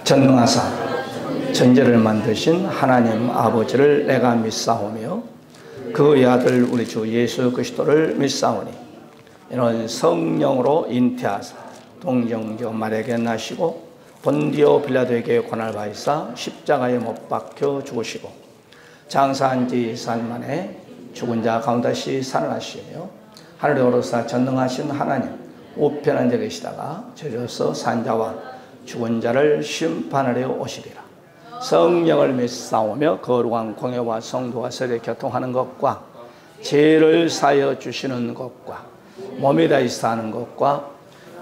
전능하사 천지를 만드신 하나님 아버지를 내가 믿사오며 그의 아들 우리 주 예수 그리스도를 믿사오니 이는 성령으로 잉태하사 동정녀 마리아에게 나시고 본디오 빌라도에게 고난을 받으사 십자가에 못 박혀 죽으시고 장사한 지 4일 만에 죽은 자 가운데 살아나시며 하늘에 오르사 전능하신 하나님 우편한 데 계시다가 저리로서 산 자와 죽은 자를 심판하려 오시리라. 성령을 믿사오며 거룩한 공예와 성도가 서로 교통하는 것과 죄를 사하여 주시는 것과 몸이 다시 사는 것과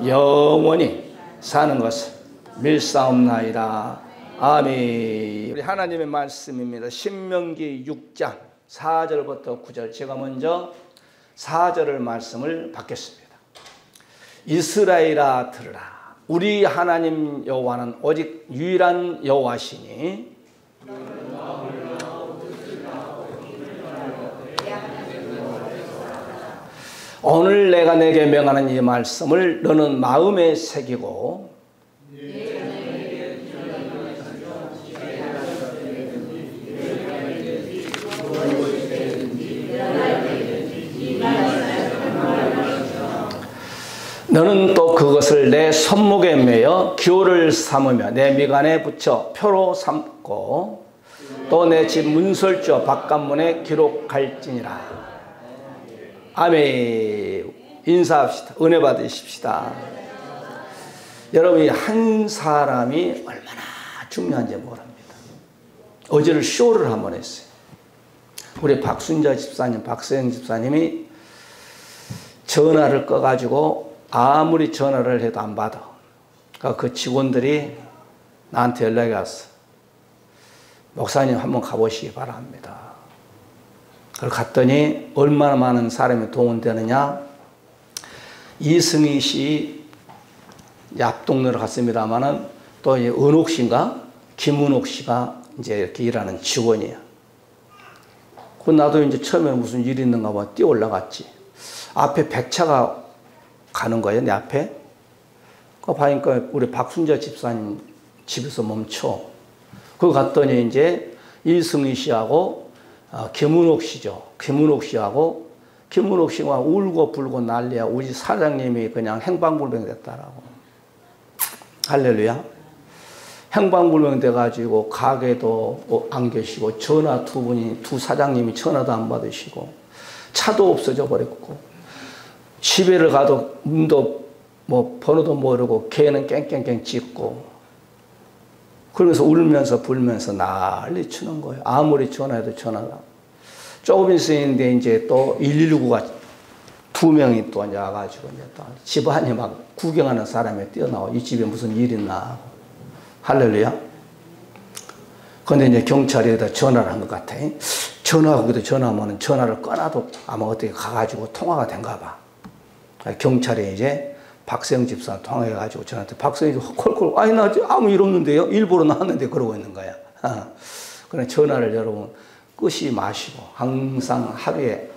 영원히 사는 것을 믿사옵나이다. 아멘. 우리 하나님의 말씀입니다. 신명기 6장 4절부터 9절. 제가 먼저 4절을 말씀을 받겠습니다. 이스라엘아 들으라. 우리 하나님 여호와는 오직 유일한 여호와시니 오늘 내가 내게 명하는 이 말씀을 너는 마음에 새기고 너는 또 그것을 내 손목에 매어 기호를 삼으며 내 미간에 붙여 표로 삼고 또 내 집 문설주 바깥문에 기록할지니라. 아멘. 인사합시다. 은혜 받으십시다. 여러분이 한 사람이 얼마나 중요한지 모릅니다. 어제를 쇼를 한번 했어요. 우리 박순자 집사님, 박서영 집사님이 전화를 꺼가지고 아무리 전화를 해도 안 받아. 그러니까 그 직원들이 나한테 연락이 왔어. 목사님 한번 가보시기 바랍니다. 그걸 갔더니 얼마나 많은 사람이 동원되느냐. 이승희 씨 앞동네로 갔습니다만은 또 은옥 씨인가 김은옥 씨가 이제 이렇게 일하는 직원이야. 그 나도 이제 처음에 무슨 일이 있는가 봐 뛰어 올라갔지. 앞에 백차가 가는 거예요, 내 앞에. 그거 보니까 우리 박순자 집사님 집에서 멈춰. 그거 갔더니 이제 이승희 씨하고 김은옥 씨죠. 김은옥 씨하고 김은옥 씨가 울고 불고 난리야. 우리 사장님이 그냥 행방불명 됐다라고. 할렐루야. 행방불명 돼가지고 가게도 안 계시고 전화 두 사장님이 전화도 안 받으시고 차도 없어져 버렸고 집에를 가도 문도 뭐 번호도 모르고 걔는 깽깽깽 짖고 그러면서 울면서 불면서 난리 치는 거예요. 아무리 전화해도 전화가. 조금 있었는데 이제 또 119가 2명이 또 이제 와가지고 이제 또 집안에 막 구경하는 사람이 뛰어나와. 이 집에 무슨 일 있나. 할렐루야. 근데 이제 경찰에다 전화를 한 것 같아. 전화하고도 전화하면 전화를 끊어도 아마 어떻게 가가지고 통화가 된가 봐. 경찰에 이제 박세영 집사 통화해가지고 저한테 박세영이 콜콜 아니 나 아무 일 없는데요. 일부러 나왔는데 그러고 있는 거야. 그래 전화를 여러분 끄지 마시고 항상 하루에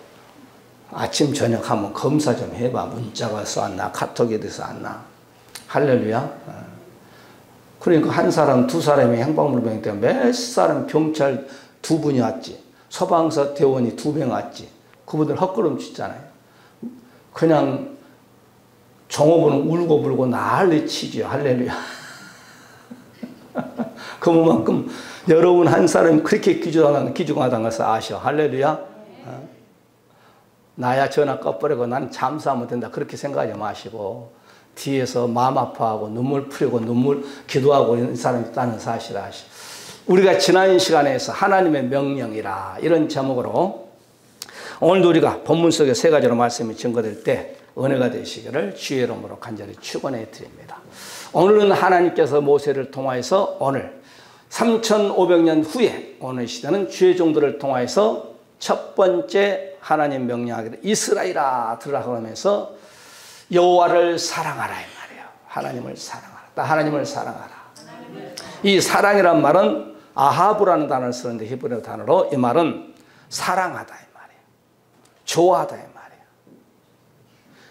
아침 저녁 한번 검사 좀 해봐. 문자가 와서 왔나 카톡이 돼서 왔나. 할렐루야. 그러니까 한 사람 두 사람이 행방불명 때문에 몇 사람 경찰 2분이 왔지. 소방서 대원이 2명 왔지. 그분들 헛걸음 치잖아요. 그냥 종업원은 울고 불고 난리 치죠. 할렐루야. 그만큼 여러분 한 사람이 그렇게 귀중하다는 것을 아셔. 할렐루야. 나야 전화 꺼버리고 난 잠수하면 된다. 그렇게 생각하지 마시고 뒤에서 마음 아파하고 눈물 풀리고 눈물 기도하고 있는 사람이 있다는 사실을 아시오. 우리가 지난 시간에서 하나님의 명령이라 이런 제목으로 오늘도 우리가 본문 속에 3가지로 말씀이 증거될 때 은혜가 되시기를 주의 이름으로 간절히 축원해 드립니다. 오늘은 하나님께서 모세를 통하여서 오늘 3500년 후에 오늘 시대는 주의 종들을 통하여서 첫 번째 하나님 명령하기를 이스라엘아 들으라 그러면서 여호와를 사랑하라 이 말이에요. 하나님을 사랑하라. 하나님을 사랑하라. 이 사랑이란 말은 아하브라는 단어를 쓰는데 히브리어 단어로 이 말은 사랑하다 이 말이에요. 좋아하다 이 말이에요.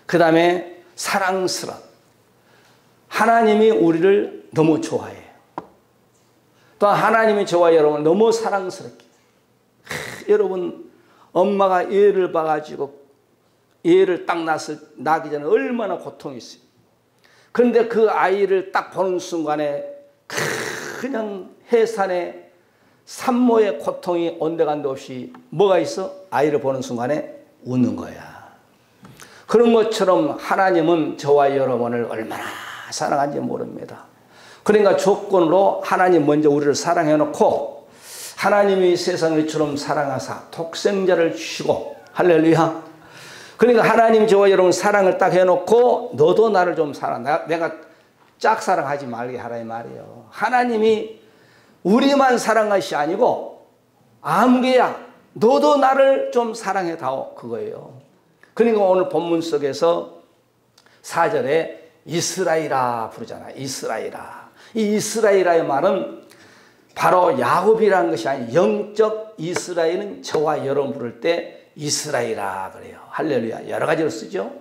그 다음에 사랑스러운 하나님이 우리를 너무 좋아해요. 또 하나님이 저와 여러분을 너무 사랑스럽게, 여러분 엄마가 애를 봐가지고 애를 딱 낳기 전에 얼마나 고통이 있어요. 그런데 그 아이를 딱 보는 순간에 그냥 해산의 산모의 고통이 온데간데 없이 뭐가 있어? 아이를 보는 순간에 웃는 거야. 그런 것처럼 하나님은 저와 여러분을 얼마나 사랑한지 모릅니다. 그러니까 조건으로 하나님 먼저 우리를 사랑해 놓고 하나님이 세상을 이처럼 사랑하사 독생자를 주시고, 할렐루야. 그러니까 하나님 저와 여러분 사랑을 딱 해놓고 너도 나를 좀 사랑, 내가 짝사랑하지 말게 하라 이 말이에요. 하나님이 우리만 사랑할 것이 아니고 아무개야 너도 나를 좀 사랑해 다오, 그거예요. 그러니까 오늘 본문 속에서 4절에 이스라엘아 부르잖아요. 이스라엘아. 이 이스라엘아의 말은 바로 야곱이라는 것이 아니고 영적 이스라엘은 저와 여러분 부를 때 이스라엘아 그래요. 할렐루야. 여러 가지로 쓰죠.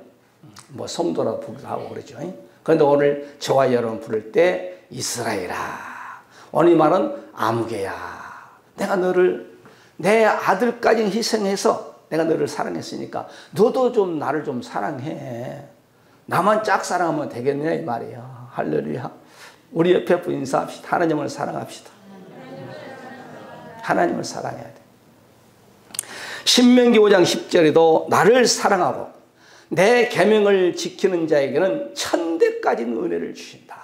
뭐 성도라고 부르기도 하고 그러죠. 그런데 오늘 저와 여러분 부를 때 이스라엘아. 오늘 이 말은 아무개야. 내가 너를 내 아들까지 희생해서 내가 너를 사랑했으니까 너도 좀 나를 좀 사랑해. 나만 짝사랑하면 되겠냐 이 말이에요. 할렐루야. 우리 옆에 분 인사합시다. 하나님을 사랑합시다. 하나님을 사랑해야 돼. 신명기 5장 10절에도 나를 사랑하고 내 계명을 지키는 자에게는 천대까지는 은혜를 주신다.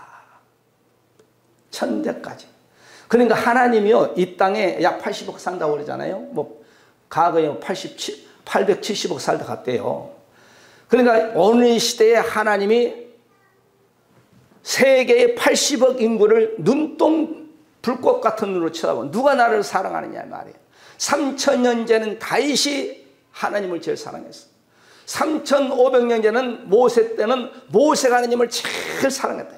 천대까지. 그러니까 하나님이요 이 땅에 약 80억 산다고 그러잖아요. 뭐 과거에 870억 살다 갔대요. 그러니까 오늘 시대에 하나님이 세계의 80억 인구를 눈동 불꽃 같은 눈으로 쳐다보고 누가 나를 사랑하느냐 말이에요. 3000년 전에는 다윗이 하나님을 제일 사랑했어. 3500년 전에는 모세 때는 모세가 하나님을 제일 사랑했다.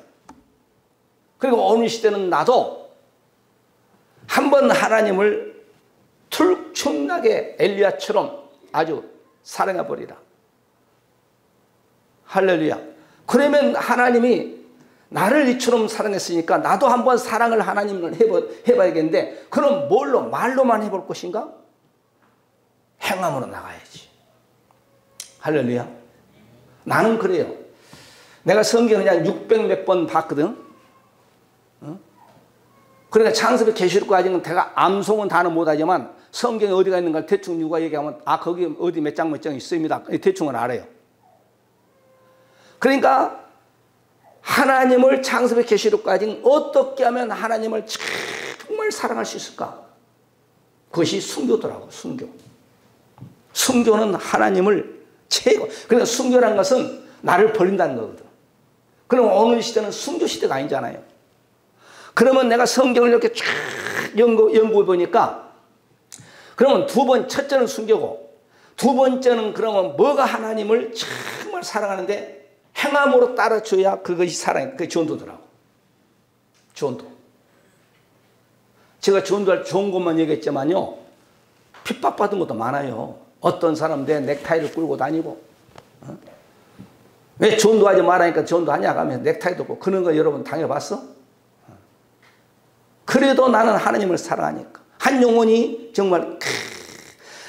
그리고 오늘 시대는 나도 한번 하나님을 들쭉나게 엘리야처럼 아주 사랑해버리라. 할렐루야. 그러면 하나님이 나를 이처럼 사랑했으니까 나도 한번 사랑을 하나님을 해봐야겠는데, 그럼 뭘로? 말로만 해볼 것인가? 행함으로 나가야지. 할렐루야. 나는 그래요. 내가 성경을 그냥 600 몇 번 봤거든. 그러니까 창세기 계시록까지는 내가 암송은 다는 못하지만 성경에 어디가 있는가 대충 누가 얘기하면 아 거기 어디 몇 장 몇 장 있습니다. 대충은 알아요. 그러니까 하나님을 창세기 계시록까지 어떻게 하면 하나님을 정말 사랑할 수 있을까? 그것이 순교더라고. 순교. 순교는 하나님을 최고. 그러니까 순교라는 것은 나를 버린다는 거거든. 그럼 오늘 시대는 순교 시대가 아니잖아요. 그러면 내가 성경을 이렇게 쫙 연구해 보니까 그러면 첫째는 순교고 두 번째는 그러면 뭐가 하나님을 정말 사랑하는데 행함으로 따라줘야 그것이 사랑, 그게 전도더라고. 전도. 제가 전도할 좋은 것만 얘기했지만요. 핍박받은 것도 많아요. 어떤 사람 내 넥타이를 끌고 다니고. 왜 전도하지 말라니까 전도하냐 하면 넥타이도 없고 그런 거 여러분 당해봤어? 그래도 나는 하나님을 사랑하니까. 한 영혼이 정말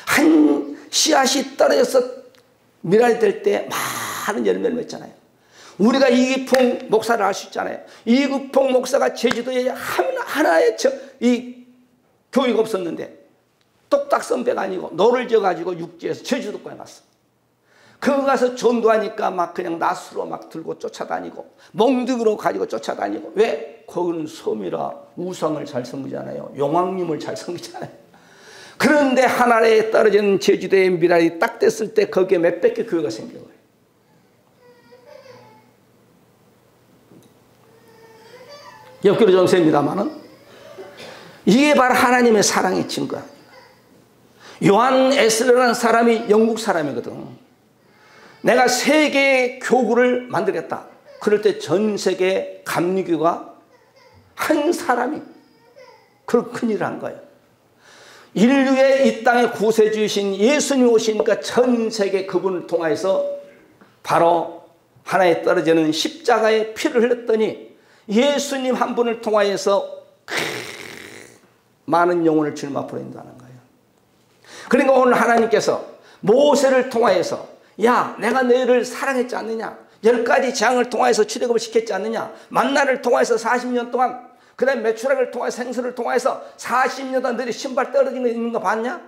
한 씨앗이 떨어져서 밀알될 때 많은 열매를 맺잖아요. 우리가 이기풍 목사를 알 수 있잖아요. 이기풍 목사가 제주도에 하나의 이 교회가 없었는데 똑딱 선배가 아니고 노를 져가지고 육지에서 제주도까지 갔어. 그거 가서 전도하니까 막 그냥 낫으로 막 들고 쫓아다니고 몽둥이로 가지고 쫓아다니고. 왜? 거기는 섬이라 우상을 잘 섬기잖아요. 용왕님을 잘 섬기잖아요. 그런데 하나에 떨어진 제주도의 미랄이 딱 됐을 때 거기에 몇백 개 교회가 생긴 거예요. 옆길로 좀 셉니다만은 이게 바로 하나님의 사랑의 증거. 요한 에스라라는 사람이 영국 사람이거든. 내가 세계의 교구를 만들겠다. 그럴 때 전 세계 감리교가 한 사람이 그런 큰일을 한 거예요. 인류의 이 땅에 구세주이신 예수님이 오시니까 전 세계 그분을 통해서 바로 하나에 떨어지는 십자가의 피를 흘렸더니 예수님 한 분을 통하여서 많은 영혼을 주님 앞으로 인도하는 거예요. 그러니까 오늘 하나님께서 모세를 통하여서 야, 내가 너희를 사랑했지 않느냐? 10가지 재앙을 통하여서 출애굽을 시켰지 않느냐? 만나를 통하여서 40년 동안, 그 다음에 메추라기를 통하여서 생수를 통하여서 40년 동안 너희 신발 떨어진 거 있는 거 봤냐?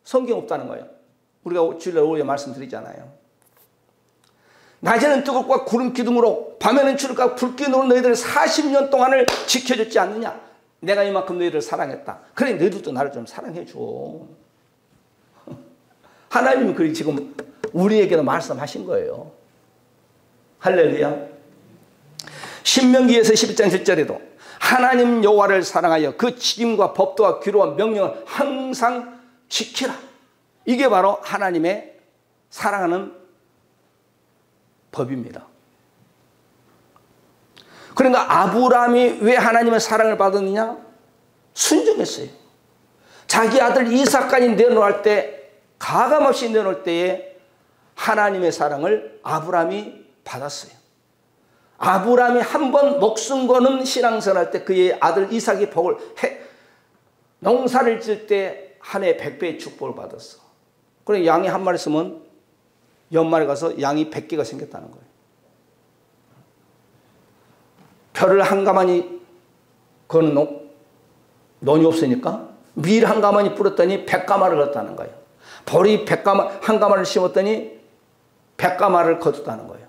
성경 없다는 거예요. 우리가 주일날 오후에 말씀드리잖아요. 낮에는 뜨겁고 구름 기둥으로, 밤에는 추력과 불기둥으로 너희들을 40년 동안을 지켜줬지 않느냐? 내가 이만큼 너희를 사랑했다. 그래, 너희들도 나를 좀 사랑해줘. 하나님이 그렇게 지금 우리에게도 말씀하신 거예요. 할렐루야. 신명기에서 12장 7절에도 하나님 여호와를 사랑하여 그 책임과 법도와 규례와 명령을 항상 지키라. 이게 바로 하나님의 사랑하는 법입니다. 그러니까 아브라함이 왜 하나님의 사랑을 받았느냐? 순종했어요. 자기 아들 이삭까지 내놓을 때, 가감없이 내놓을 때에 하나님의 사랑을 아브라함이 받았어요. 아브라함이 한 번 목숨 거는 신앙생활 할 때 그의 아들 이삭이 복을 농사를 질 때 한 해 100배의 축복을 받았어. 그래, 양이 한 마리 있으면 연말에 가서 양이 100개가 생겼다는 거예요. 벼를 한 가마니 그거는 논이 없으니까 밀 한 가마니 뿌렸더니 100가마를 얻었다는 거예요. 보리 100가마, 한 가마를 심었더니 100가마를 거뒀다는 거예요.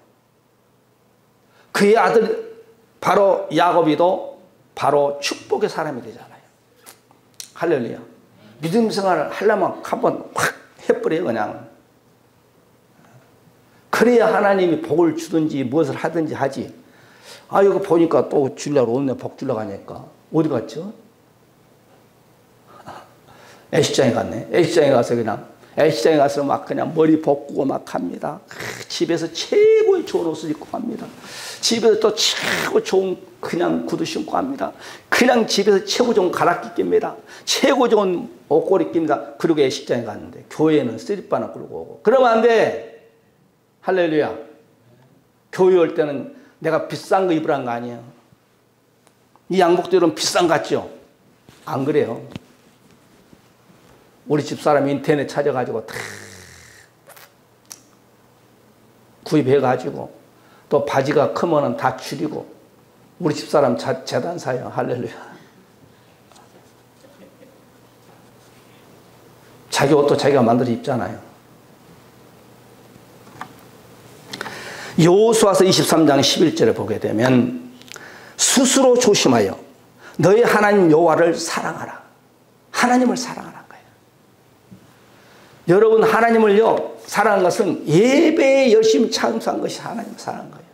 그의 아들 바로 야곱이도 바로 축복의 사람이 되잖아요. 할렐루야. 믿음 생활을 하려면 한번 확 해버려요, 그냥. 그래야 하나님이 복을 주든지 무엇을 하든지 하지. 아, 이거 보니까 또 주려고 오늘 복 주려고 하니까. 어디 갔죠? 애시장에 갔네. 애시장에 가서 그냥, 애시장에 가서 막 그냥 머리 볶고 막 합니다. 집에서 최고의 좋은 옷을 입고 갑니다. 집에서 또 최고 좋은 그냥 구두 신고 합니다. 그냥 집에서 최고 좋은 가락기 낍니다. 최고 좋은 옷걸이 낍니다. 그리고 애시장에 갔는데 교회는 쓰리바나 끌고 오고. 그러면 안 돼. 할렐루야. 교회 올 때는 내가 비싼 거 입으란 거 아니에요. 이 양복들은 비싼 거 같죠? 안 그래요. 우리 집사람이 인터넷 찾아가지고 다 구입해가지고 또 바지가 크면은 다 줄이고 우리 집사람 재단사예요. 할렐루야. 자기 옷도 자기가 만들어 입잖아요. 여호수아서 23장 11절에 보게 되면 스스로 조심하여 너희 하나님 여호와를 사랑하라. 하나님을 사랑하라. 여러분, 하나님을요, 사랑한 것은 예배에 열심히 참석한 것이 하나님을 사랑한 거예요.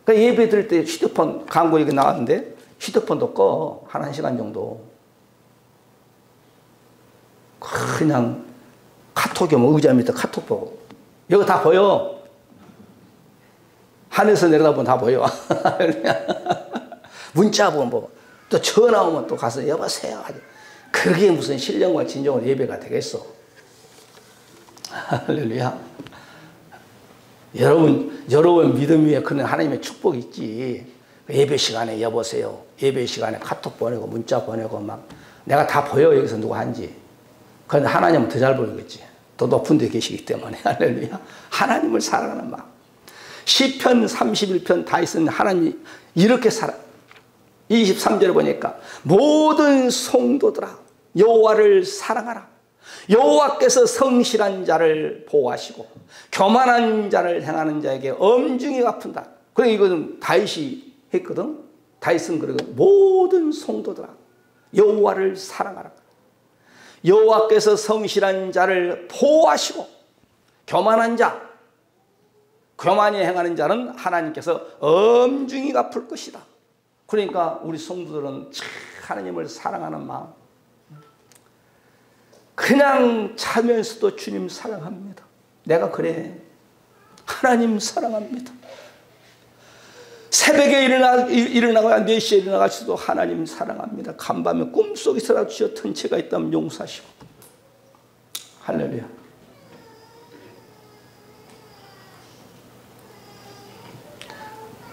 그러니까 예배 드릴 때 휴대폰 광고 여기 나왔는데 휴대폰도 꺼. 한 1시간 정도. 그냥 카톡이 오면 의자 밑에 카톡 보고. 여기 다 보여. 하늘에서 내려다보면 다 보여. 문자 보면 보고. 또 전화 오면 또 가서 여보세요. 그게 무슨 신령과 진정한 예배가 되겠어. 할렐루야. 여러분 믿음 위에 그런 하나님의 축복이 있지. 예배 시간에 여보세요. 예배 시간에 카톡 보내고 문자 보내고 막 내가 다 보여. 여기서 누가 한지. 그런데 하나님은 더 잘 보이겠지. 더 높은 데 계시기 때문에. 할렐루야. 하나님을 사랑하는 마음. 시편 31편 다윗은 하나님 이렇게 23절에 보니까 모든 성도들아 여호와를 사랑하라. 여호와께서 성실한 자를 보호하시고 교만한 자를 행하는 자에게 엄중히 갚은다. 그래, 이거는 다윗이 했거든. 다윗은 그러고 모든 성도들아 여호와를 사랑하라. 여호와께서 성실한 자를 보호하시고 교만한 자, 교만히 행하는 자는 하나님께서 엄중히 갚을 것이다. 그러니까 우리 성도들은 하나님을 사랑하는 마음, 그냥 자면서도 주님 사랑합니다. 내가 그래. 하나님 사랑합니다. 새벽에 일어나고 4시에 일어나가지도 하나님 사랑합니다. 간밤에 꿈속에서라도 주여 턴체가 있다면 용서하시고. 할렐루야.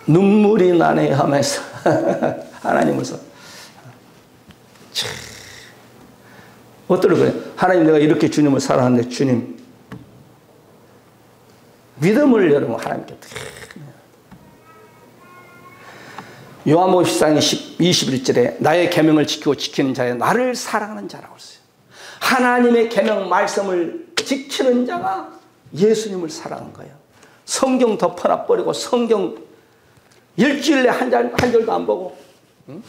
눈물이 나네 하면서 하나님을 참 어떨 거예요? 하나님, 내가 이렇게 주님을 사랑하는데 주님, 믿음을 여러분 하나님께 요한복음 14장 21절에 나의 계명을 지키고 지키는 자여 나를 사랑하는 자라고 했어요. 하나님의 계명 말씀을 지키는 자가 예수님을 사랑한 거예요. 성경 덮어놔 버리고 성경 일주일에 한 절도 안 보고, 응?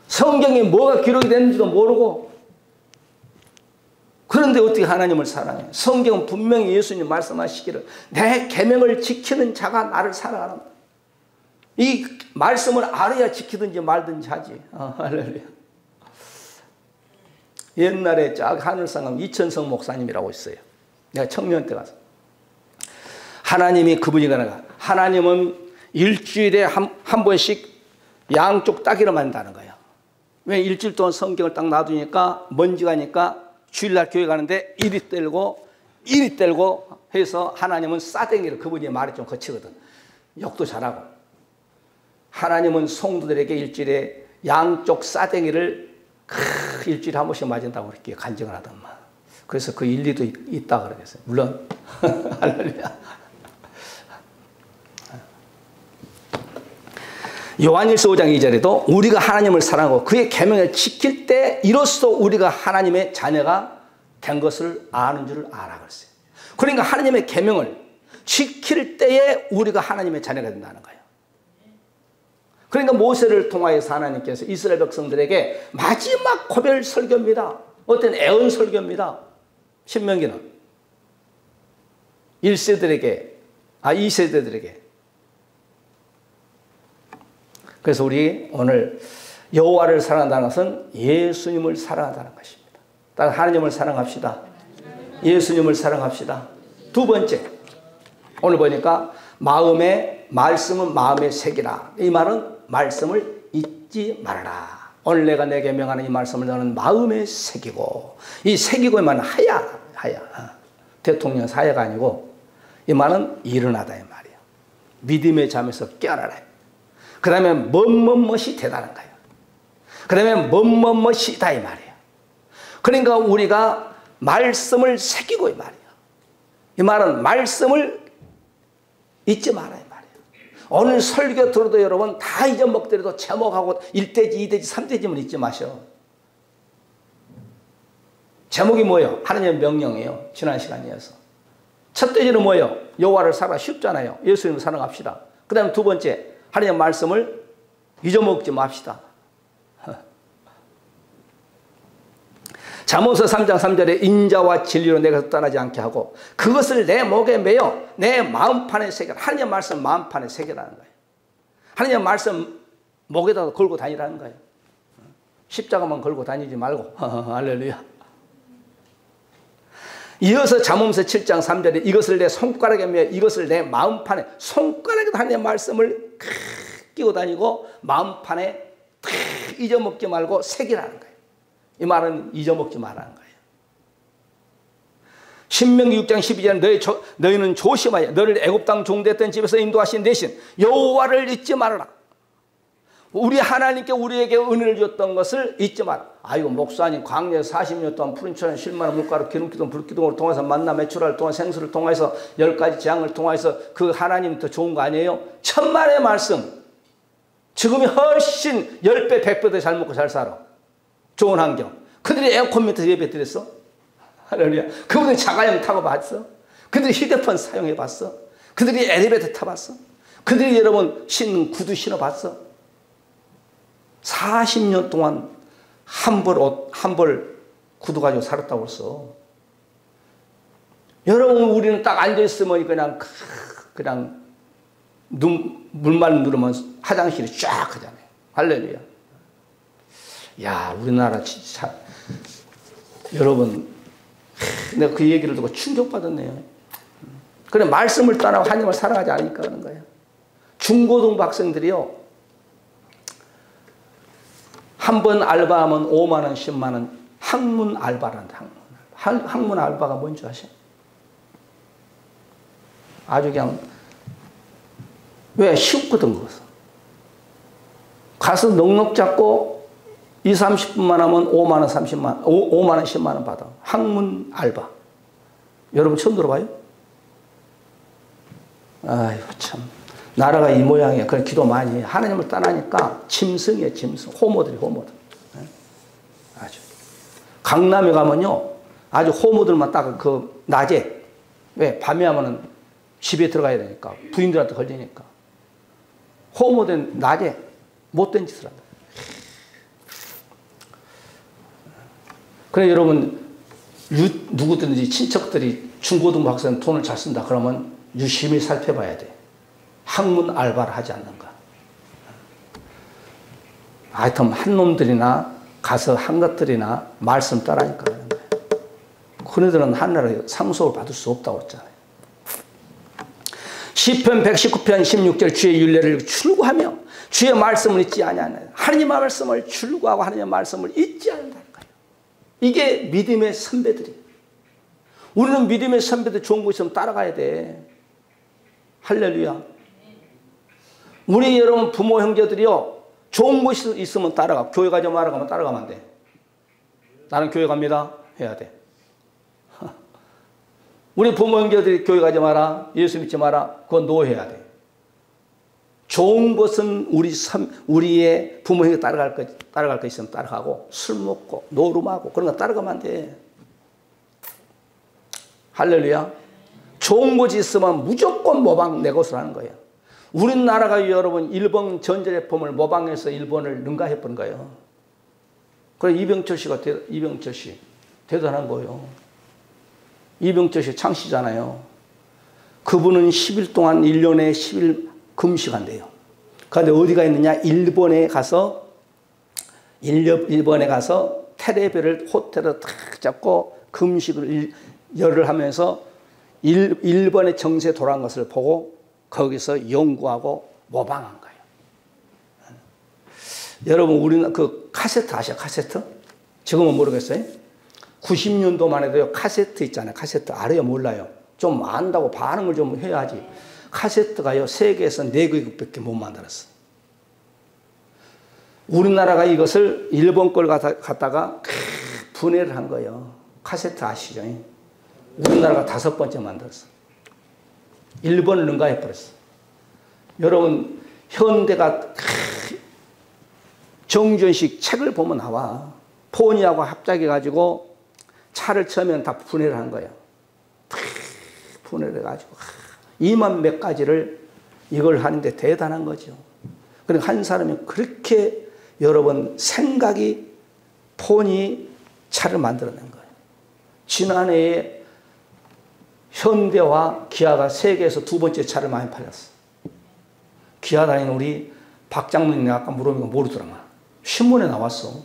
성경에 뭐가 기록이 됐는지도 모르고, 그런데 어떻게 하나님을 사랑해? 성경은 분명히 예수님 말씀하시기를 내 계명을 지키는 자가 나를 사랑하는, 이 말씀을 알아야 지키든지 말든지 하지. 할렐루야. 옛날에 쫙 하늘상감 이천성 목사님이라고 있어요. 내가 청년 때 가서. 하나님이 그분이가 하나님은 일주일에 한 번씩 양쪽 따기로 만든다는 거예요. 왜? 일주일 동안 성경을 딱 놔두니까 먼지가 니까 주일날 교회 가는데 이리 떼고 해서 하나님은 싸댕이를, 그분이 말이 좀 거치거든. 욕도 잘하고. 하나님은 성도들에게 일주일에 양쪽 싸댕이를 일주일에 한 번씩 맞은다고 그렇게 간증을 하더만. 그래서 그 일리도 있다 그러겠어요. 물론 할렐루야. 요한일서 5장 2절에도 우리가 하나님을 사랑하고 그의 계명을 지킬 때 이로써 우리가 하나님의 자녀가 된 것을 아는 줄을 알아 그랬어요. 그러니까 하나님의 계명을 지킬 때에 우리가 하나님의 자녀가 된다는 거예요. 그러니까 모세를 통하여서 하나님께서 이스라엘 백성들에게 마지막 고별 설교입니다. 어떤 애언 설교입니다. 신명기는 2세대들에게. 그래서 우리 오늘 여호와를 사랑한다는 것은 예수님을 사랑한다는 것입니다. 따라서 하나님을 사랑합시다. 예수님을 사랑합시다. 두 번째, 오늘 보니까 말씀은 마음에 새기라. 이 말은 말씀을 잊지 말아라. 오늘 내가 내게 명하는 이 말씀을 너는 마음에 새기고, 이 새기고의 말은 하야. 대통령 사야가 아니고 이 말은 일어나다 이 말이에요. 믿음의 잠에서 깨어나라. 그 다음에 뭐뭐뭐이 되다는 거예요. 그 다음에 뭐뭐뭐이다 이 말이에요. 그러니까 우리가 말씀을 새기고 이 말이에요. 이 말은 말씀을 잊지 마라 이 말이에요. 오늘 설교 들어도 여러분 다 잊어먹더라도 제목하고 1대지 2대지 3대지만 잊지 마셔. 제목이 뭐예요? 하나님의 명령이에요. 지난 시간이어서. 첫 대지는 뭐예요? 여호와를 사랑. 쉽잖아요. 예수님을 사랑합시다. 그 다음에 두 번째, 하나님의 말씀을 잊어먹지 맙시다. 잠언서 3장 3절에 인자와 진리로 내가 떠나지 않게 하고 그것을 내 목에 매어 내 마음판에 새겨라. 하나님의 말씀 마음판에 새겨라는 거예요. 하나님의 말씀 목에다 걸고 다니라는 거예요. 십자가만 걸고 다니지 말고. 할렐루야. 이어서 잠언서 7장 3절에 이것을 내 손가락에 매어 이것을 내 마음판에, 손가락에도 하나님의 말씀을 끼고 다니고 마음판에 잊어먹지 말고 새기라는 거예요. 이 말은 잊어먹지 말라는 거예요. 신명기 6장 12절에 너희는 조심하여 너를 애굽 땅 종됐던 집에서 인도하신 대신 여호와를 잊지 말아라. 우리 하나님께 우리에게 은혜를 줬던 것을 잊지 마라. 아이고 목사님 광야에서 40년 동안 푸른철에 실만한 물가로 기름기둥 불기둥을 통해서 만나 매출을 통해 생수를 통해서 10가지 재앙을 통해서 그 하나님 더 좋은 거 아니에요? 천만의 말씀. 지금이 훨씬 10배 100배 더 잘 먹고 잘 살아. 좋은 환경. 그들이 에어컨 밑에서 예배 드렸어? 할렐루야. 그분들이 자가용 타고 봤어? 그들이 휴대폰 사용해 봤어? 그들이 엘리베이터 타봤어? 그들이 여러분 신는 구두 신어봤어? 40년 동안 한 벌 옷, 한 벌 구두 가지고 살았다고 했어. 여러분 우리는 딱 앉아있으면 그냥 물만 누르면 화장실이 쫙 하잖아요. 할렐루야. 야, 우리나라 진짜 여러분 내가 그 얘기를 듣고 충격받았네요. 그래 말씀을 떠나고 하나님을 사랑하지 않으니까 그런 거예요. 중고등부 학생들이요. 한 번 알바하면 5만 원, 10만 원. 학문 알바란다. 학문 알바가 뭔지 아세요? 아주 그냥 왜 쉽거든 그것은. 가서 넉넉 잡고 2, 30분만 하면 5만 원, 5만 원, 10만 원 받아. 학문 알바. 여러분 처음 들어봐요? 아이고 참. 나라가 이 모양이야. 그래 기도 많이 해. 하나님을 떠나니까 짐승이에요. 짐승. 호모들이 호모들. 아주. 강남에 가면요. 아주 호모들만 딱 그 낮에. 왜? 밤에 하면은 집에 들어가야 되니까. 부인들한테 걸리니까. 호모들은 낮에 못된 짓을 한다. 그래 여러분 누구든지 친척들이 중고등부 학생 돈을 잘 쓴다 그러면 유심히 살펴봐야 돼. 학문 알바를 하지 않는가. 하여튼 한 놈들이나 가서 한 것들이나 말씀 따라하니까 그런 거예요. 그네들은 하늘나라에 상속을 받을 수 없다고 했잖아요. 시편 119편 16절 주의 율례를 출구하며 주의 말씀을 잊지 아니하는 하나님의 말씀을 출구하고 하나님의 말씀을 잊지 않는다는 거예요. 이게 믿음의 선배들이에요. 우리는 믿음의 선배들 좋은 거 있으면 따라가야 돼. 할렐루야. 우리 여러분 부모 형제들이요. 좋은 것이 있으면 따라가. 교회 가지 마라 가면 따라가면 안 돼. 나는 교회 갑니다. 해야 돼. 우리 부모 형제들이 교회 가지 마라. 예수 믿지 마라. 그건 노해야 돼. 좋은 것은 우리의 부모 형제 따라갈 거 있으면 따라가고 술 먹고 노름하고 그런 거 따라가면 안 돼. 할렐루야. 좋은 것이 있으면 무조건 모방 내 것으로 하는 거예요. 우리나라가 여러분 일본 전자제품을 모방해서 일본을 능가해버린 거예요. 그래 이병철 씨 대단한 거예요. 이병철 씨 창시잖아요. 그분은 10일 동안 1년에 10일 금식한대요. 그런데 어디가 있느냐? 일본에 가서 테레비를 호텔에 탁 잡고 금식을 열을 하면서 일본의 정세 돌아간 것을 보고 거기서 연구하고 모방한 거예요. 여러분 우리는 그 카세트 아시죠? 카세트? 지금은 모르겠어요. 90년도만 해도요. 카세트 있잖아요. 카세트 알아요? 몰라요? 좀 안다고 반응을 좀 해야지. 카세트가요. 세계에서 4개국밖에 못 만들었어. 우리나라가 이것을 일본 걸 갖다가 분해를 한 거예요. 카세트 아시죠? 우리나라가 5번째 만들었어. 일본을 능가해버렸어. 여러분 현대가 정준식 책을 보면 나와. 포니하고 합작해가지고 차를 쳐면 다 분해를 한 거예요. 분해를 해가지고 2만 몇 가지를 이걸 하는데 대단한 거죠. 그러니까 한 사람이 그렇게 여러분 생각이 포니 차를 만들어낸 거예요. 지난해에 현대와 기아가 세계에서 2번째 차를 많이 팔렸어. 기아 다니는 우리 박 장로님 아까 물어보니까 모르더라고요. 신문에 나왔어.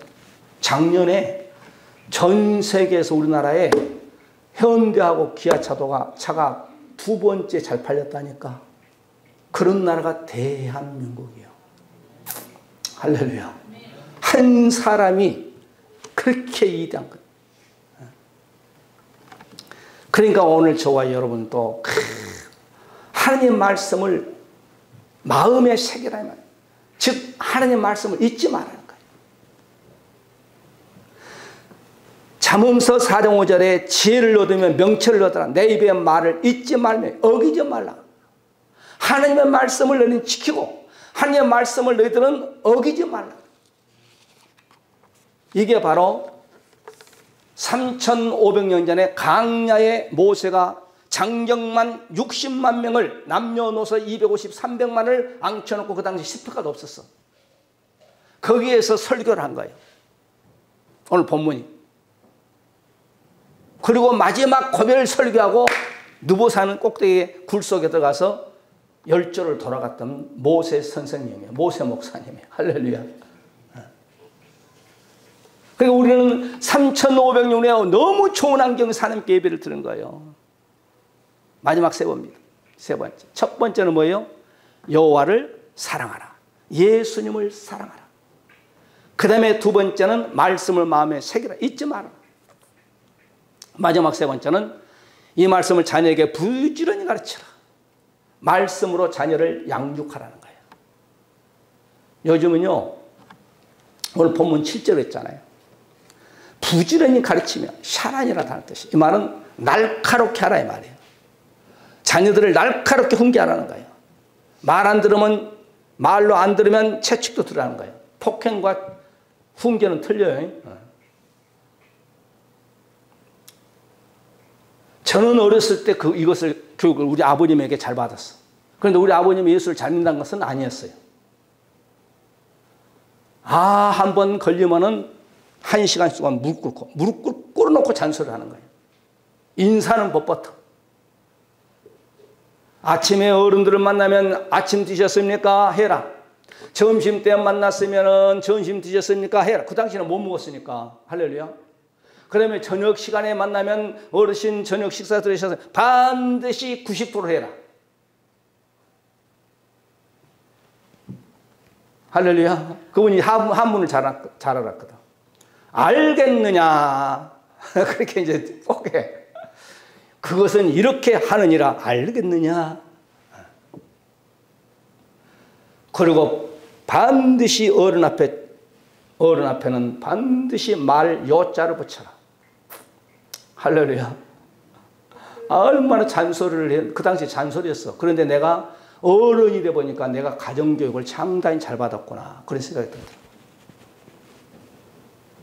작년에 전 세계에서 우리나라에 현대하고 기아 차가 2번째 잘 팔렸다니까. 그런 나라가 대한민국이에요. 할렐루야. 한 사람이 그렇게 위대한 거예요. 그러니까 오늘 저와 여러분도 하나님의 말씀을 마음에 새기라는 말이에요. 즉 하나님의 말씀을 잊지 말라는 거예요. 잠언서 4장 5절에 지혜를 얻으면 명철을 얻으라. 내 입의 말을 잊지 말며 어기지 말라. 하나님의 말씀을 너희는 지키고 하나님의 말씀을 너희들은 어기지 말라. 이게 바로 3,500년 전에 강야에 모세가 장정만 60만 명을 남녀노소 250, 300만을 앙쳐놓고 그 당시 스피커도 없었어. 거기에서 설교를 한 거예요. 오늘 본문이. 그리고 마지막 고별 설교하고 느보산 꼭대기에 굴 속에 들어가서 열조를 돌아갔던 모세 선생님이에요. 모세 목사님이에요. 할렐루야. 그러니까 우리는 3,500년에 너무 좋은 환경에서 하나님께 예배를 드는 거예요. 마지막 세 번입니다. 세 번째. 첫 번째는 뭐예요? 여호와를 사랑하라. 예수님을 사랑하라. 그 다음에 두 번째는 말씀을 마음에 새기라. 잊지 마라. 마지막 세 번째는 이 말씀을 자녀에게 부지런히 가르치라. 말씀으로 자녀를 양육하라는 거예요. 요즘은요. 오늘 본문 7절 했잖아요. 부지런히 가르치며 샤란이라 하는 뜻이. 이 말은 날카롭게 하라 이 말이에요. 자녀들을 날카롭게 훈계하라는 거예요. 말 안 들으면, 말로 안 들으면 채찍도 들으라는 거예요. 폭행과 훈계는 틀려요. 저는 어렸을 때 이것을 교육을 우리 아버님에게 잘 받았어. 그런데 우리 아버님이 예수를 잘 믿는 것은 아니었어요. 한 번 걸리면은 1시간 동안 무릎 꿇어놓고 잔소리를 하는 거예요. 인사는 법부터. 아침에 어른들을 만나면 아침 드셨습니까? 해라. 점심 때 만났으면 점심 드셨습니까? 해라. 그 당시에는 못 먹었으니까. 할렐루야. 그다음에 저녁 시간에 만나면 어르신 저녁 식사 들으셔서 반드시 90도로 해라. 할렐루야. 그분이 한문을 잘 알았거든. 알겠느냐. 그렇게 이제 꼭 해. 그것은 이렇게 하느니라. 알겠느냐. 그리고 반드시 어른 앞에는 반드시 말 요자를 붙여라. 할렐루야. 얼마나 잔소리를 해. 그 당시 잔소리였어. 그런데 내가 어른이 돼 보니까 내가 가정교육을 상당히 잘 받았구나. 그런 생각이 들더라고요.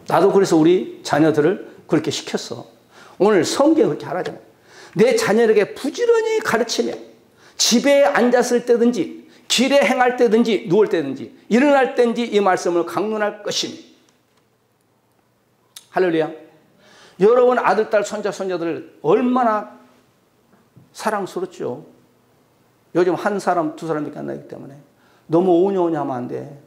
나도 그래서 우리 자녀들을 그렇게 시켰어. 오늘 성경을 그렇게 하라잖아요. 내 자녀에게 부지런히 가르치며 집에 앉았을 때든지 길에 행할 때든지 누울 때든지 일어날 때든지 이 말씀을 강론할 것이니. 할렐루야. 여러분 아들, 딸, 손자, 손녀들 얼마나 사랑스럽죠. 요즘 한 사람, 두 사람밖에 안 나기 때문에 너무 오냐오냐 하면 안 돼.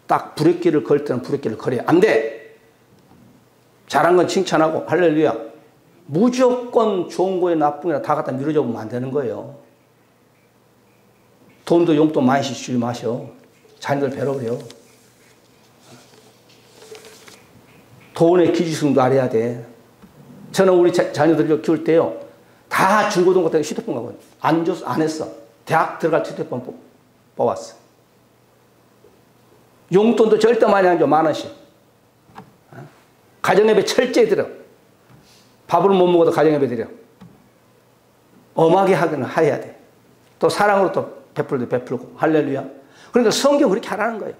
딱 브레이크를 걸 때는 브레이크를 걸어야 안 돼. 잘한 건 칭찬하고 할렐루야. 무조건 좋은 거에 나쁜 거나 다 갖다 밀어줘 보면 안 되는 거예요. 돈도 용돈 많이씩 주지 마셔. 자녀들 배려버려. 돈의 기준도 알아야 돼. 저는 우리 자녀들을 키울 때요. 다 중고등학교 때 휴대폰 가거든요. 안 줬어, 안 했어. 대학 들어갈 휴대폰 뽑았어. 용돈도 절대 많이 안 줘, 10,000원씩. 가정예배 철저히 드려. 밥을 못 먹어도 가정예배 드려. 엄하게 하기는 해야 돼. 또 사랑으로 또 베풀고 할렐루야. 그러니까 성경 그렇게 하라는 거예요.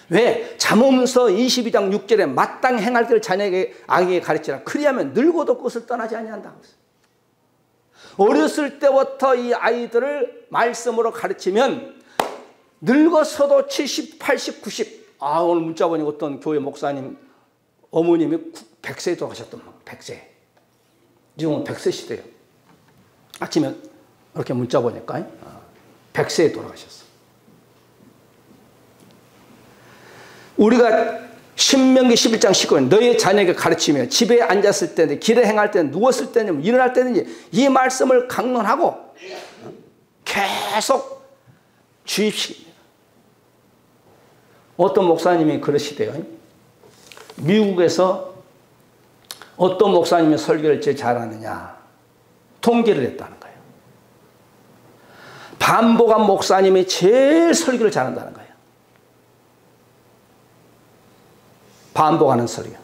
왜? 잠언서 22장 6절에 마땅히 행할 때를 자녀에게 아기에게 가르치라. 그리하면 늙어도 그것을 떠나지 아니한다. 어렸을 때부터 이 아이들을 말씀으로 가르치면 늙어서도 70, 80, 90. 오늘 문자 보니까 어떤 교회 목사님 어머님이 100세에 돌아가셨던 100세. 지금은 100세 시대예요. 아침에 이렇게 문자 보니까 100세에 돌아가셨어. 우리가 신명기 11장 19절 너의 자녀에게 가르치며 집에 앉았을 때든지 길에 행할 때는 누웠을 때는 일어날 때든지 이 말씀을 강론하고 계속 주입시킵니다. 어떤 목사님이 그러시대요. 미국에서 어떤 목사님이 설교를 제일 잘하느냐 통계를 했다는 거예요. 반복한 목사님이 제일 설교를 잘한다는 거예요. 반복하는 설교.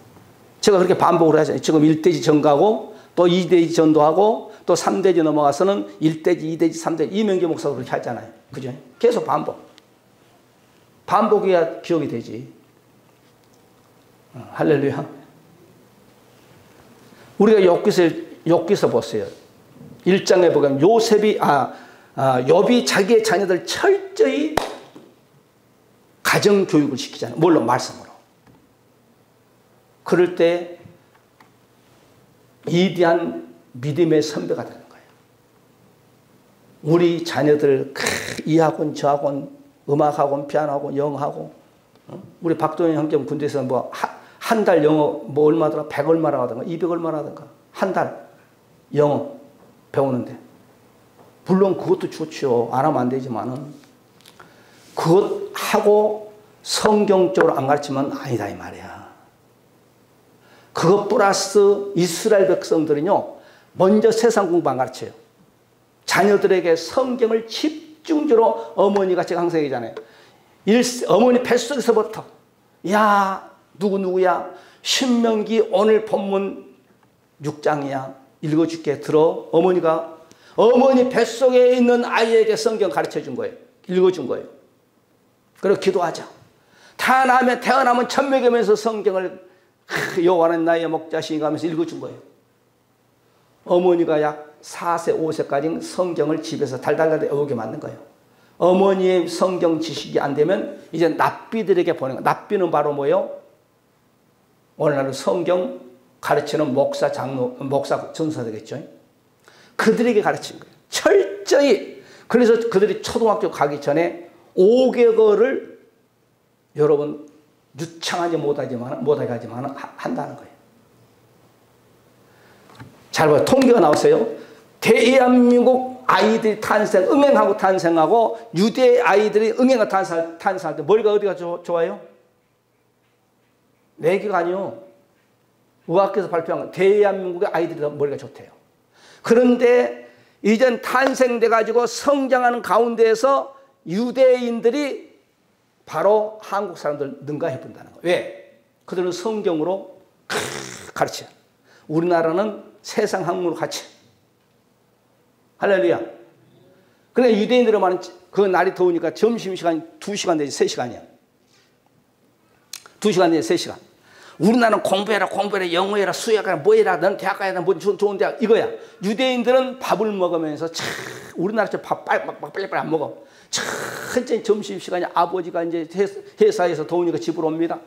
제가 그렇게 반복을 하잖아요. 지금 1대지 전가고 또 2대지 전도하고 또 3대지 넘어가서는 1대지, 2대지, 3대지 이명기 목사도 그렇게 하잖아요. 그죠? 계속 반복. 반복해야 기억이 되지. 할렐루야. 우리가 욥기서 보세요. 1장에 보면 욥이 자기의 자녀들 철저히 가정교육을 시키잖아요. 뭘로? 말씀으로. 그럴 때 위대한 믿음의 선배가 되는 거예요. 우리 자녀들 이 학원 저 학원 음악학원 피아노학원 영어학원 우리 박동현 형제는 군대에서 뭐 한 달 영어 뭐 얼마더라 100 얼마라 하던가 200 얼마라 하던가 한 달 영어 배우는데 물론 그것도 좋죠. 안 하면 안 되지만은 그것 하고 성경적으로 안 가르치면 아니다 이 말이야. 그것 플러스 이스라엘 백성들은요 먼저 세상 공부 안 가르쳐요. 자녀들에게 성경을 집중적으로 어머니가 제가 항상 얘기하잖아요. 어머니 뱃속에서부터 야 누구야 신명기 오늘 본문 6장이야 읽어줄게 들어. 어머니가 어머니 뱃속에 있는 아이에게 성경 가르쳐준 거예요. 읽어준 거예요. 그리고 기도하자. 태어나면 천명이면서 성경을 여호와는 나의 목자시니가 하면서 읽어준 거예요. 어머니가 약 4세 5세까지 성경을 집에서 달달달 외우게 만든 거예요. 어머니의 성경 지식이 안 되면 이제 납비들에게 보낸 거예요. 납비는 바로 뭐예요? 오늘날은 성경 가르치는 목사, 장로, 목사, 전사 되겠죠. 그들에게 가르친 거예요. 철저히. 그래서 그들이 초등학교 가기 전에 5개월을 여러분 유창하지 못하게 하지만 한다는 거예요. 잘 봐요. 통계가 나왔어요. 대한민국 아이들이 응행하고 탄생하고 유대 아이들이 응행하고 탄생할 때 머리가 어디가 좋아요? 내기가 아니요. 의학계에서 발표한 건 대한민국의 아이들이 더 머리가 좋대요. 그런데 이젠 탄생돼 가지고 성장하는 가운데에서 유대인들이 바로 한국 사람들 능가해 본다는 거예요. 왜? 그들은 성경으로 가르쳐. 우리나라는 세상 학문으로 가르쳐. 할렐루야. 그러니까 유대인들은 말은 그 날이 더우니까 점심시간이 2시간 내지 3시간이야. 2시간 내지 3시간. 우리나라는 공부해라 영어해라 수학해라 뭐해라 넌 대학 가야 돼 뭐 좋은 대학 이거야. 유대인들은 밥을 먹으면서 우리나라처럼 밥 빨리 안 먹어. 천천히 점심시간에 아버지가 이제 회사에서 더우니까 집으로 옵니다.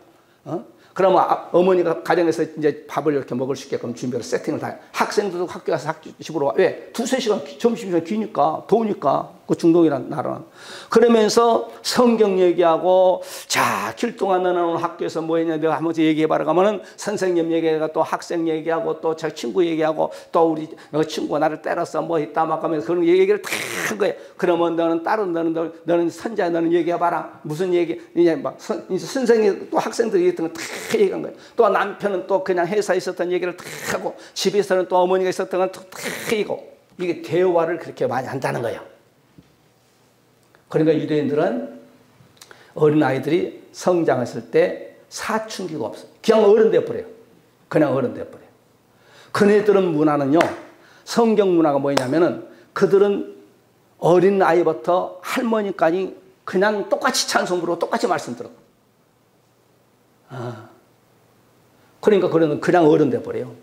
그러면 어머니가 가정에서 이제 밥을 이렇게 먹을 수 있게끔 준비를 세팅을 다 해. 학생들도 학교 가서 집으로 와. 왜? 2~3시간 점심시간 기니까 더우니까 그 중동이라는 나라는. 그러면서 성경 얘기하고 자 길동안 너는 오늘 학교에서 뭐 했냐 내가 한번 얘기해봐라 가면은 선생님 얘기하고 또 학생 얘기하고 또 저 친구 얘기하고 또 우리 친구가 나를 때렸어 뭐 했다 막 하면서 그런 얘기를 다 한 거예요. 그러면 너는 선자 너는 얘기해봐라 무슨 얘기 이제 막 선생님 또 학생들이 얘기했던 거 다 얘기한 거예요. 또 남편은 또 그냥 회사에 있었던 얘기를 다 하고 집에서는 또 어머니가 있었던 건 다 얘기고 이게 대화를 그렇게 많이 한다는 거예요. 그러니까 유대인들은 어린아이들이 성장했을 때 사춘기가 없어요. 그냥 어른 돼버려요. 그냥 어른 돼버려요. 그네들은 문화는요. 성경 문화가 뭐냐면은 그들은 어린아이부터 할머니까지 그냥 똑같이 찬송 부르고 똑같이 말씀 들어. 그러니까 그냥 어른 돼버려요.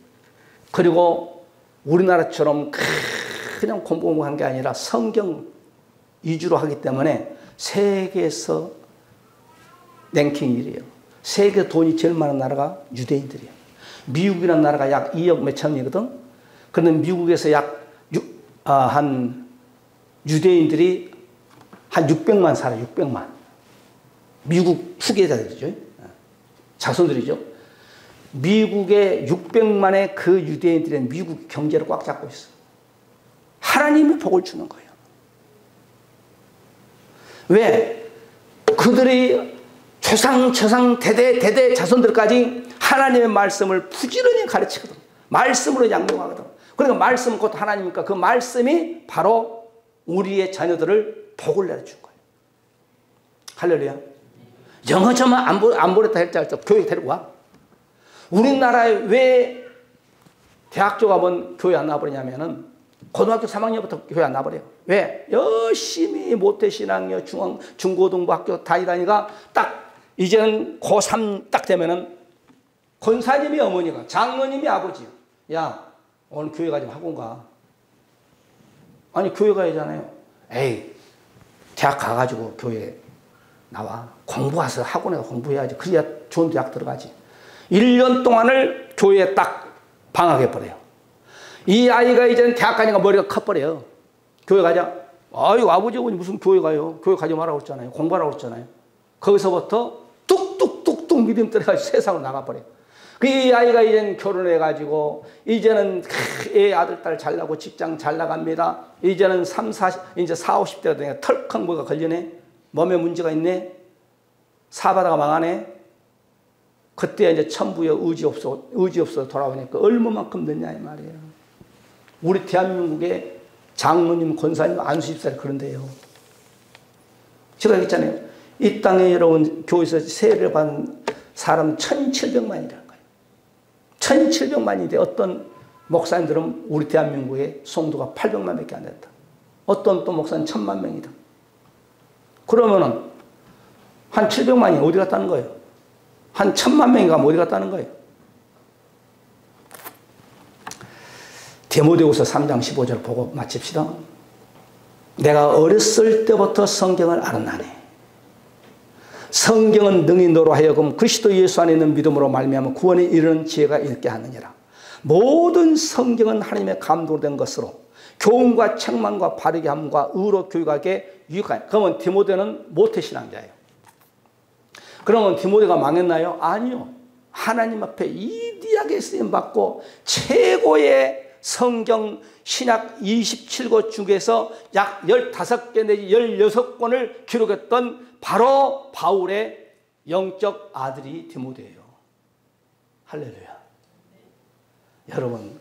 그리고 우리나라처럼 그냥 공부하는 게 아니라 성경 위주로 하기 때문에 세계에서 랭킹 1위에요. 세계 돈이 제일 많은 나라가 유대인들이에요. 미국이라는 나라가 약 2억 몇천이거든. 그런데 미국에서 한 유대인들이 한 600만 살아요. 600만. 미국 후계자들이죠. 자손들이죠. 미국의 600만의 그 유대인들은 미국 경제를 꽉 잡고 있어. 하나님이 복을 주는 거예요. 왜? 그들이 조상 대대 자손들까지 하나님의 말씀을 부지런히 가르치거든. 말씀으로 양육하거든. 그러니까 말씀은 곧 하나님이니까 그 말씀이 바로 우리의 자녀들을 복을 내려준 거예요. 할렐루야. 영어 저만 안 보냈다 할지라도 교회 데리고 와. 우리나라에 왜 대학교 가면 교회 안 나와버리냐면은 고등학교 3학년부터 교회 안 나와버려요. 왜? 열심히 모태신앙여 중고등부 학교 다니다니까 딱 이제는 고3 딱 되면은 권사님이 어머니가 장로님이 아버지요. 야 오늘 교회 가지 학원 가. 아니 교회 가야잖아요. 에이 대학 가가지고 교회 나와. 공부와서 학원에 공부해야지. 그래야 좋은 대학 들어가지. 1년 동안을 교회에 딱 방학해버려요. 이 아이가 이제는 대학 가니까 머리가 커버려요. 교회 가자. 아유 아버지 어머니 무슨 교회 가요. 교회 가지 말라고 했잖아요. 공부하라고 했잖아요. 거기서부터 뚝뚝뚝뚝 믿음 떨어가지고 세상으로 나가버려요. 그 이 아이가 이제는 결혼해가지고 이제는 애 아들 딸 잘 나고 직장 잘 나갑니다. 이제는 40, 50대가 되니까 털컥 뭐가 걸리네. 몸에 문제가 있네. 사바다가 망하네. 그때 이제 천부여 의지 없어 돌아오니까 얼마만큼 늦냐 이 말이에요. 우리 대한민국의 장로님, 권사님, 안수집사님 그런데요. 제가 얘기했잖아요. 이 땅에 여러분 교회에서 세례를 받은 사람 1700만이라는 거예요. 1700만인데 어떤 목사님들은 우리 대한민국의 성도가 800만 밖에 안 됐다. 어떤 또 목사는 1000만 명이다. 그러면은 한 700만이 어디 갔다는 거예요? 한 1000만 명이 가면 어디 갔다는 거예요? 디모데후서 3장 15절 보고 마칩시다. 내가 어렸을 때부터 성경을 알았나니 성경은 능히 너로 하여금 그리스도 예수 안에 있는 믿음으로 말미암아 구원에 이르는 지혜가 있게 하느니라. 모든 성경은 하나님의 감동으로 된 것으로 교훈과 책망과 바르게 함과 의로 교육하게 유익하니. 그러면 디모데는 모태신앙자예요. 그러면 디모데가 망했나요? 아니요. 하나님 앞에 이디하게 쓰임받고 최고의 성경 신약 27권 중에서 약 15개 내지 16권을 기록했던 바로 바울의 영적 아들이 디모데예요. 할렐루야. 여러분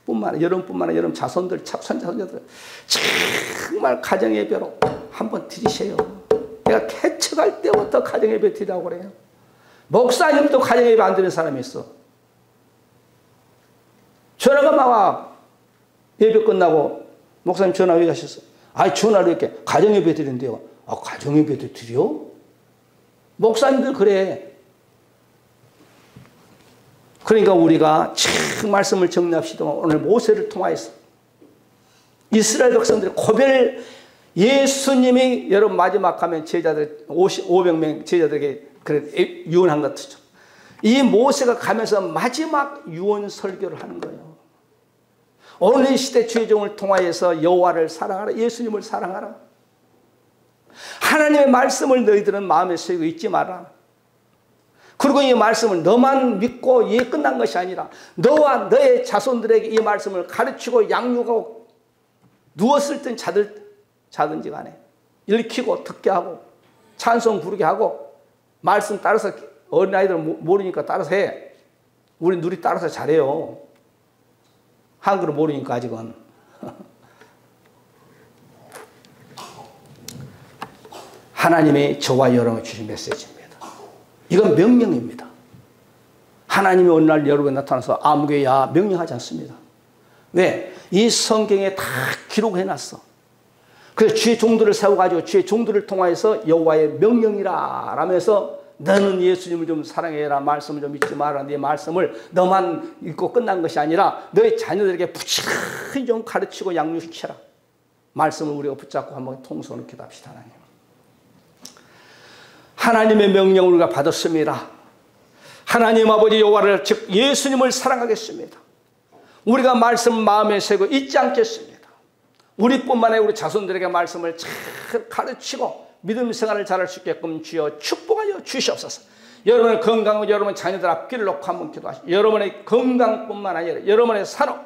여러분뿐만 아니라 여러분 자손들, 손자손자들 정말 가정예배로 한번 드리세요. 내가 개척할 때부터 가정예배 드리라고 그래요. 목사님도 가정예배 안 드리는 사람이 있어. 전화가 막 와. 예배 끝나고 목사님 전화 왜 하셨어요? 아니 전화로 이렇게 가정예배 드리는데요. 아 가정예배도 드려? 목사님들 그래. 그러니까 우리가 참 말씀을 정리합시다. 오늘 모세를 통하여서 이스라엘 백성들이 고별 예수님이 여러분 마지막 하면 제자들 500명 제자들에게 유언한 것이죠. 이 모세가 가면서 마지막 유언 설교를 하는 거예요. 오늘 이 시대 주의 종을 통하여서 여호와를 사랑하라. 예수님을 사랑하라. 하나님의 말씀을 너희들은 마음에 새기고 잊지 마라. 그리고 이 말씀을 너만 믿고 이에 끝난 것이 아니라 너와 너의 자손들에게 이 말씀을 가르치고 양육하고 누웠을 땐 자든지 간에 읽히고 듣게 하고 찬송 부르게 하고 말씀 따라서 어린아이들은 모르니까 따라서 해. 우리 누리 따라서 잘해요. 한글을 모르니까 아직은. 하나님이 저와 여러분에게 주신 메시지입니다. 이건 명령입니다. 하나님이 어느 날 여러분에 나타나서 아무개야 명령하지 않습니다. 왜? 이 성경에 다 기록해놨어. 그래서 주의 종들을 세워가지고 주의 종들을 통하여서 여호와의 명령이라 라면서 너는 예수님을 좀 사랑해라. 말씀을 좀 잊지 마라. 네 말씀을 너만 읽고 끝난 것이 아니라 너의 자녀들에게 부지런히 좀 가르치고 양육시켜라. 말씀을 우리가 붙잡고 한번 통성을 기도합시다. 하나님의 명령을 우리가 받았습니다. 하나님 아버지 여호와를 즉 예수님을 사랑하겠습니다. 우리가 말씀 마음에 새고 잊지 않겠습니다. 우리뿐만 아니라 우리 자손들에게 말씀을 잘 가르치고 믿음 생활을 잘할 수 있게끔 주여 축복하여 주시옵소서. 여러분의 건강은 여러분 자녀들 앞길을 놓고 한번 기도하시고 여러분의 건강뿐만 아니라 여러분의 산업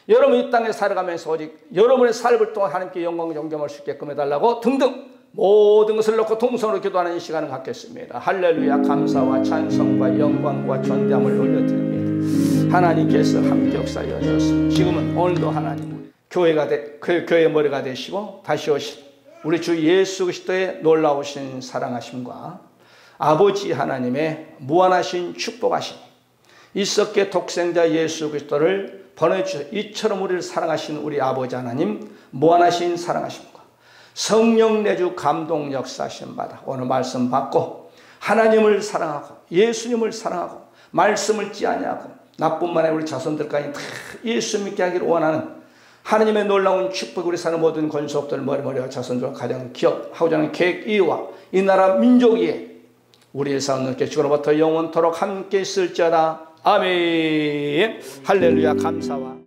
여러분 이 땅에 살아가면서 오직 여러분의 삶을 통해 하나님께 영광을 영접할 수 있게끔 해달라고 등등 모든 것을 놓고 동성으로 기도하는 이 시간을 갖겠습니다. 할렐루야. 감사와 찬송과 영광과 존귀함을 올려드립니다. 하나님께서 함께 역사하여 주셨습니다. 지금은 오늘도 하나님 교회가 그 교회의 머리가 되시고 다시 오신 우리 주 예수 그리스도의 놀라우신 사랑하심과 아버지 하나님의 무한하신 축복하심 이석계 독생자 예수 그리스도를 보내주셔서 이처럼 우리를 사랑하신 우리 아버지 하나님 무한하신 사랑하심과 성령 내주 감동 역사하심 받아 오늘 말씀 받고 하나님을 사랑하고 예수님을 사랑하고 말씀을 찌아니하고 나뿐만 아니라 우리 자손들까지 다 예수 믿게 하기를 원하는 하나님의 놀라운 축복 우리 사는 모든 권속들 머리머리와 자손들과 가정 기업하고자 하는 계획 이와 이 나라 민족 위에 우리의 사원들께 주로부터 영원토록 함께 있을지어다. 아멘. 할렐루야. 감사와